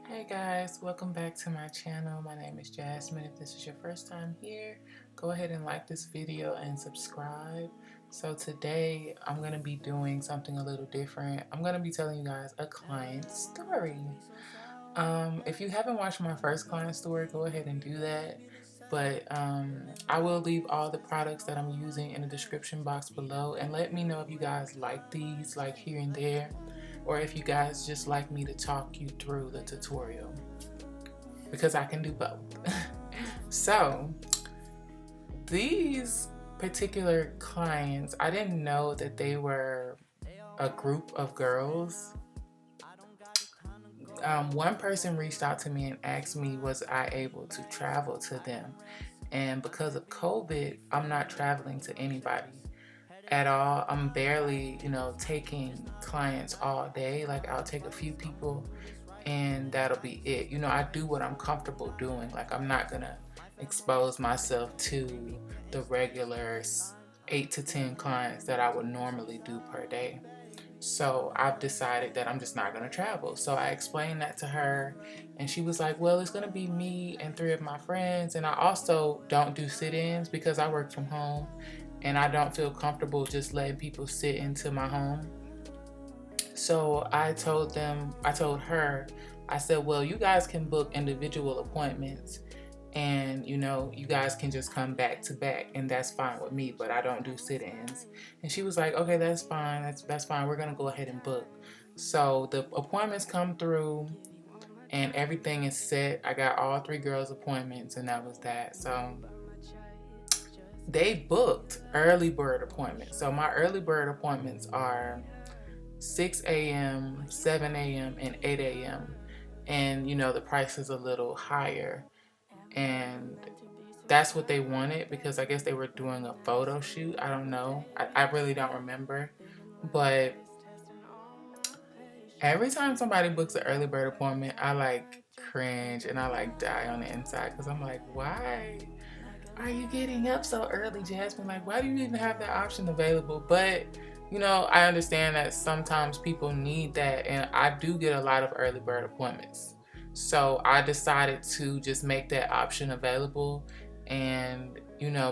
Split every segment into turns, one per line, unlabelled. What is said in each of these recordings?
Hey guys, welcome back to my channel. My name is Jasmine. If this is your first time here, go ahead and like this video and subscribe. So today I'm going to be doing something a little different. I'm going to be telling you guys a client story. If you haven't watched my first client story, go ahead and do that. But I will leave all the products that I'm using in the description box below, and let me know if you guys like these, like here and there, or if you guys just like me to talk you through the tutorial, because I can do both. So these particular clients, I didn't know that they were a group of girls. One person reached out to me and asked me, was I able to travel to them? And because of COVID, I'm not traveling to anybody at all. I'm barely, taking clients all day. Like, I'll take a few people and that'll be it. I do what I'm comfortable doing. Like, I'm not gonna expose myself to the regular 8 to 10 clients that I would normally do per day. So I've decided that I'm just not going to travel. So I explained that to her, and she was like, well, it's going to be me and 3 of my friends. And I also don't do sit-ins because I work from home and I don't feel comfortable just letting people sit into my home. So I told her, I said, well, you guys can book individual appointments, and you guys can just come back to back, and that's fine with me, but I don't do sit-ins. And she was like, okay, that's fine, that's fine, we're gonna go ahead and book. So the appointments come through and everything is set. I got all 3 girls appointments, and that was that. So they booked early bird appointments. So my early bird appointments are 6 a.m., 7 a.m., and 8 a.m. And the price is a little higher. And that's what they wanted, because I guess they were doing a photo shoot. I don't know. I really don't remember. But every time somebody books an early bird appointment, I like cringe and I like die on the inside, because I'm like, why are you getting up so early, Jasmine? Like, why do you even have that option available? But I understand that sometimes people need that, and I do get a lot of early bird appointments. So I decided to just make that option available and,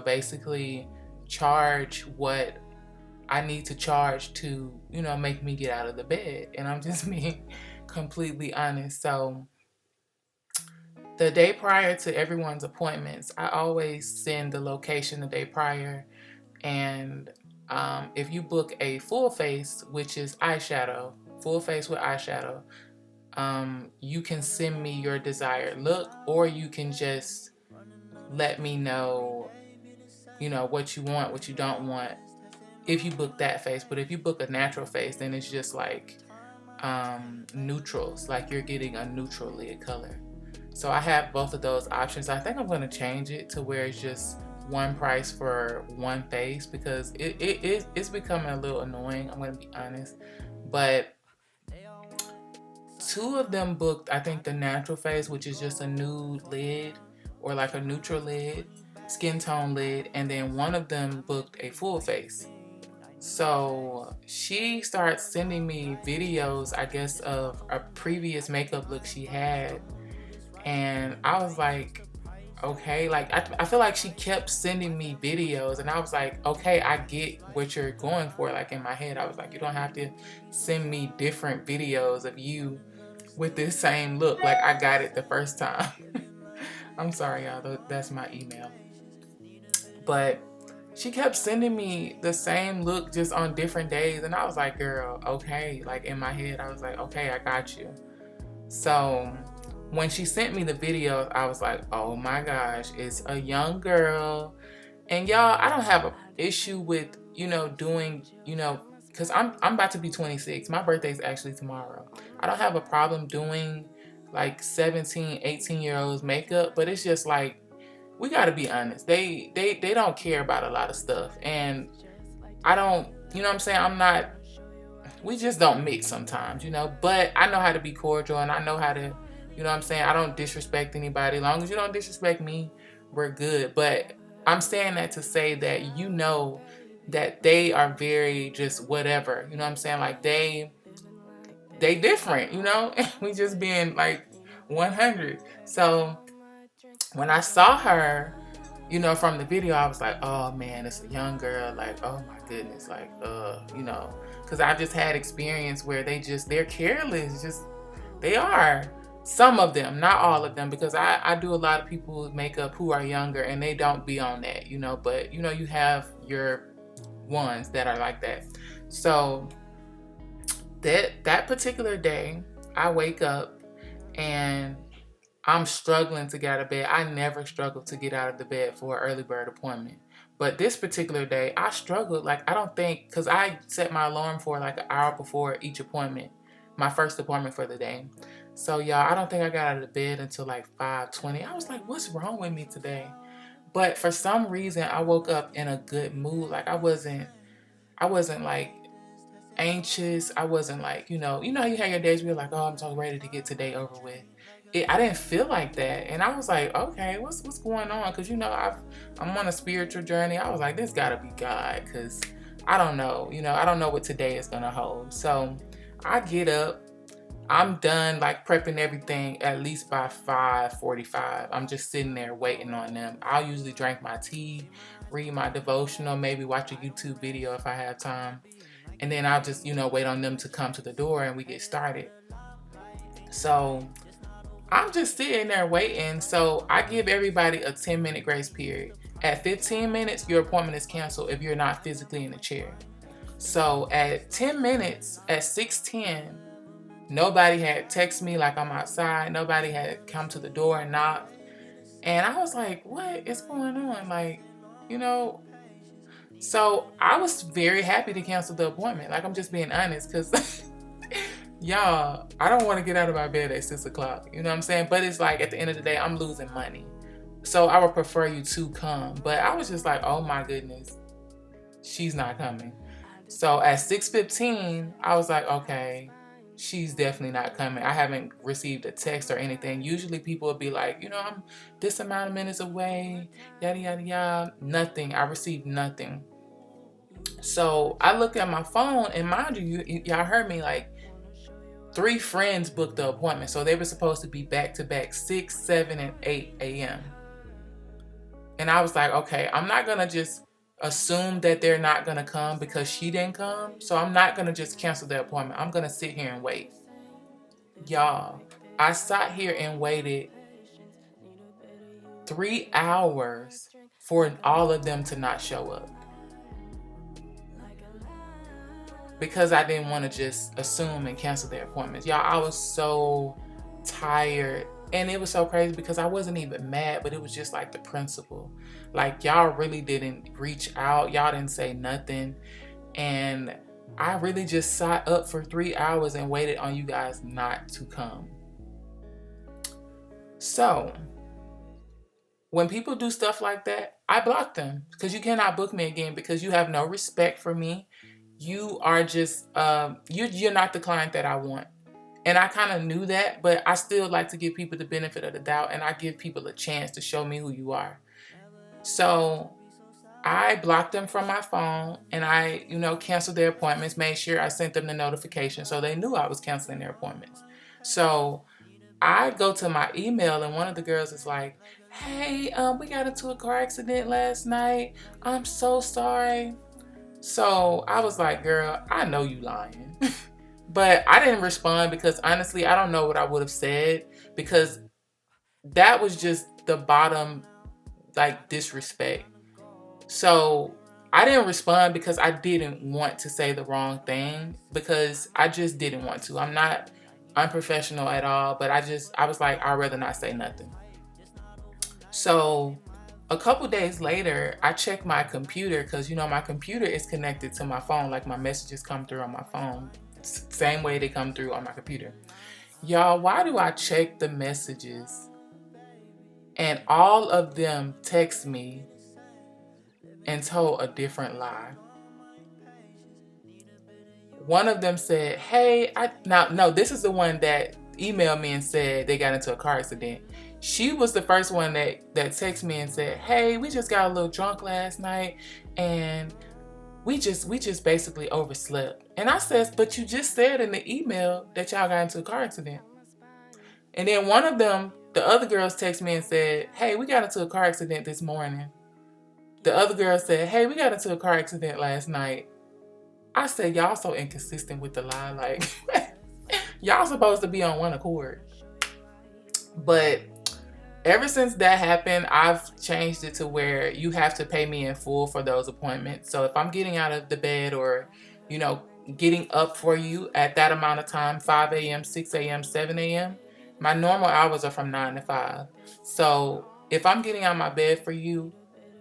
basically charge what I need to charge to, make me get out of the bed. And I'm just being completely honest. So the day prior to everyone's appointments, I always send the location the day prior. And if you book a full face, which is eyeshadow, full face with eyeshadow, you can send me your desired look, or you can just let me know, what you want, what you don't want, if you book that face. But if you book a natural face, then it's just like neutrals, like you're getting a neutral lid color. So I have both of those options. I think I'm going to change it to where it's just one price for one face, because it's becoming a little annoying, I'm going to be honest. But 2 of them booked, I think, the natural face, which is just a nude lid or like a neutral lid, skin tone lid, and then one of them booked a full face. So she starts sending me videos, I guess, of a previous makeup look she had, and I was like, okay, like I feel like she kept sending me videos, and I was like, okay, I get what you're going for. Like, in my head, I was like, you don't have to send me different videos of you with this same look. Like, I got it the first time. I'm sorry, y'all, that's my email. But she kept sending me the same look just on different days, and I was like, girl, okay. Like, in my head, I was like, okay, I got you. So when she sent me the video, I was like, oh my gosh, it's a young girl. And y'all, I don't have an issue with, doing, because I'm about to be 26. My birthday is actually tomorrow. I don't have a problem doing like 17, 18-year-olds makeup, but it's just like, we got to be honest. They don't care about a lot of stuff. And I don't, what I'm saying? We just don't mix sometimes, but I know how to be cordial, and I know how to, what I'm saying? I don't disrespect anybody. As long as you don't disrespect me, we're good. But I'm saying that to say that that they are very just whatever. What I'm saying? Like, they different, We just being like 100. So when I saw her, you know, from the video, I was like, oh man, it's a young girl. Like, oh my goodness. Like, you know, because I just had experience where they're careless. Just, they are. Some of them, not all of them, because I do a lot of people with makeup who are younger and they don't be on that, you know, but you know, you have your ones that are like that. So that particular day, I wake up and I'm struggling to get out of bed. I never struggled to get out of the bed for an early bird appointment. But this particular day, I struggled. Like, I don't think, because I set my alarm for like an hour before each appointment, my first appointment for the day. So, y'all, I don't think I got out of the bed until like 5:20. I was like, what's wrong with me today? But for some reason, I woke up in a good mood. Like, I wasn't like anxious. I wasn't like, you know, you have your days where you're like, oh, I'm so ready to get today over with. I didn't feel like that. And I was like, okay, what's going on? Because, you know, I'm on a spiritual journey. I was like, this got to be God, because I don't know. You know, I don't know what today is going to hold. So I get up. I'm done like prepping everything at least by 5:45. I'm just sitting there waiting on them. I'll usually drink my tea, read my devotional, maybe watch a YouTube video if I have time. And then I'll just, you know, wait on them to come to the door and we get started. So I'm just sitting there waiting. So I give everybody a 10-minute grace period. At 15 minutes, your appointment is canceled if you're not physically in the chair. So at 10 minutes, at 6:10, nobody had texted me like I'm outside. Nobody had come to the door and knocked. And I was like, what is going on? Like, you know, so I was very happy to cancel the appointment. Like, I'm just being honest, because y'all, I don't want to get out of my bed at 6 o'clock. You know what I'm saying? But it's like, at the end of the day, I'm losing money. So I would prefer you to come. But I was just like, oh my goodness, she's not coming. So at 6:15, I was like, okay, she's definitely not coming. I haven't received a text or anything. Usually people would be like, you know, I'm this amount of minutes away, yada, yada, yada. Nothing. I received nothing. So I look at my phone, and mind you, y'all heard me, like 3 friends booked the appointment. So they were supposed to be back to back 6, 7, and 8 a.m. And I was like, okay, I'm not going to just assume that they're not going to come because she didn't come. So I'm not going to just cancel the appointment. I'm going to sit here and wait. Y'all, I sat here and waited 3 hours for all of them to not show up, because I didn't want to just assume and cancel their appointments. Y'all, I was so tired. And it was so crazy because I wasn't even mad, but it was just like the principle. Like, y'all really didn't reach out. Y'all didn't say nothing. And I really just sat up for 3 hours and waited on you guys not to come. So when people do stuff like that, I block them, because you cannot book me again, because you have no respect for me. You are just, you're not the client that I want. And I kind of knew that, but I still like to give people the benefit of the doubt, and I give people a chance to show me who you are. So I blocked them from my phone, and I, you know, canceled their appointments, made sure I sent them the notification so they knew I was canceling their appointments. So I go to my email, and one of the girls is like, hey, we got into a car accident last night. I'm so sorry. So I was like, girl, I know you lying. But I didn't respond, because honestly, I don't know what I would have said, because that was just the bottom, like, disrespect. So I didn't respond because I didn't want to say the wrong thing, because I just didn't want to. I'm not unprofessional at all, but I was like, I'd rather not say nothing. So a couple days later, I checked my computer, because, you know, my computer is connected to my phone. Like, my messages come through on my phone, same way they come through on my computer. Y'all, why do I check the messages and all of them text me and told a different lie? One of them said, hey, no, this is the one that emailed me and said they got into a car accident. She was the first one that texted me and said, hey, we just got a little drunk last night, and we just basically overslept. And I said, but you just said in the email that y'all got into a car accident. And then one of them, the other girls text me and said, hey, we got into a car accident this morning. The other girl said, hey, we got into a car accident last night. I said, y'all so inconsistent with the lie. Like, y'all supposed to be on one accord. But ever since that happened, I've changed it to where you have to pay me in full for those appointments. So if I'm getting out of the bed or, you know, getting up for you at that amount of time, 5 a.m., 6 a.m., 7 a.m., my normal hours are from 9 to 5. So if I'm getting out of my bed for you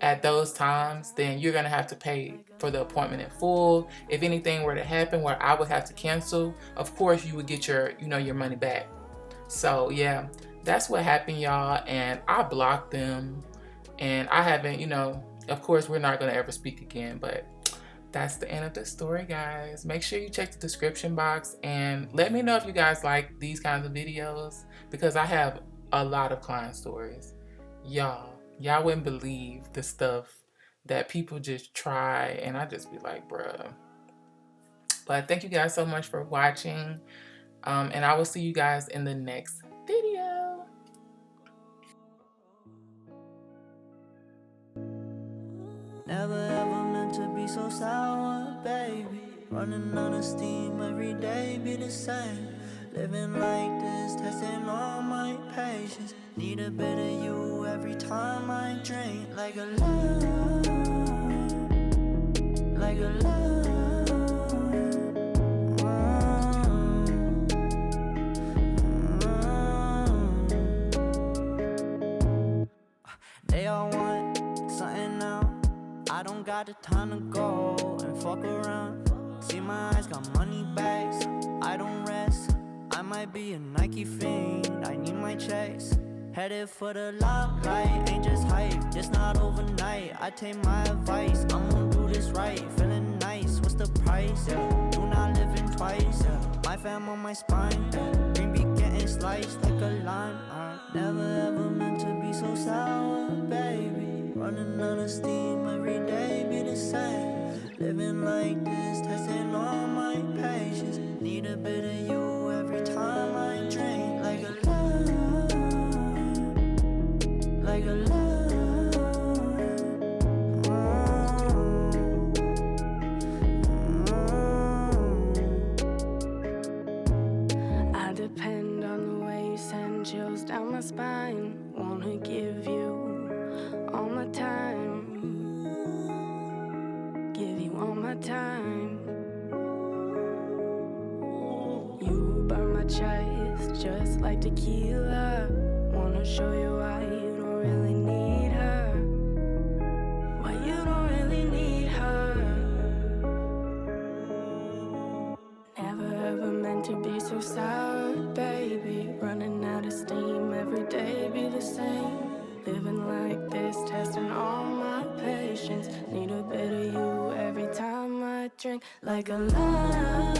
at those times, then you're going to have to pay for the appointment in full. If anything were to happen where I would have to cancel, of course you would get your, you know, your money back. So yeah, that's what happened, y'all. And I blocked them, and I haven't, you know, of course we're not going to ever speak again, but that's the end of the story, guys. Make sure you check the description box and let me know if you guys like these kinds of videos, because I have a lot of client stories. Y'all wouldn't believe the stuff that people just try, and I just be like, bruh. But thank you guys so much for watching, and I will see you guys in the next video.
Never ever meant to be so sour, baby. Running out of steam every day, be the same. Living like this, testing all my patience. Need a bit of you every time I drink. Like a lime, like a lime. They all want something now. I don't got the time to go and fuck around. See my eyes got money bags, I don't rest. I might be a Nike fiend, I need my checks. Headed for the limelight, ain't just hype, this not overnight. I take my advice, I'm gonna do this right. Feeling nice, what's the price? Yeah. Do not live in twice, yeah. My fam on my spine, yeah. Green be getting sliced like a lime. Never ever meant to be so sour, baby. Running out of steam every day, be the same. Living like this, testing all my patience. Need a bit of you every time I drink. Like a lime, like a lime.
I depend on the way you send chills down my spine. Wanna give you all my time, give you all my time. You burn my chest just like tequila. Wanna show you why you don't really need her, why you don't really need her. Never ever meant to be so sour, baby. Running out of steam every day, be the same. Living like this, testing all my patience. Need a bit of you every time I drink. Like a lime,